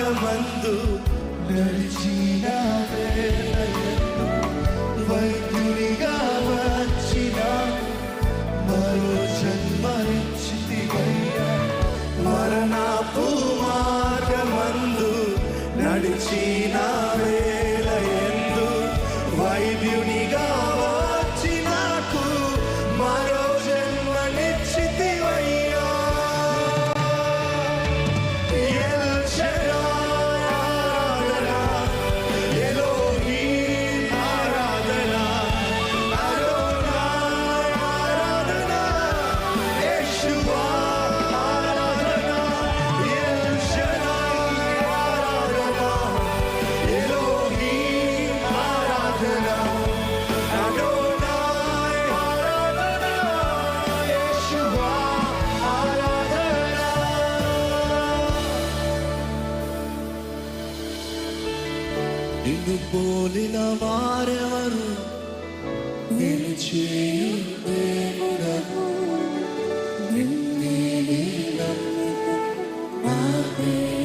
మార్గమందు నడిచిన వేళయందు వైద్యునిగా వచ్చిన మరో జన్మనిచ్చితివయ్యా. మరణపు మార్గమందు నడిచిన వేళయందు వైద్యునిగా వచ్చి నాకు మరో జన్మనిచ్చితివయ్యా. ఎల్ షడాయ్ ఆరాధన, ఎలోహీం ఆరాధన, అదోనాయ్ ఆరాధన, యెషువా ఆరాధన. ఎల్ షడాయ్ ఆరాధన, ఎలోహీం ఆరాధన, అదోనాయ్ ఆరాధన, యెషువా ఆరాధన. నిన్ను పోలిన వారెవరు, నేను చేయు దేవుడను, నిన్నే నమ్ముకు నా దేవుడు.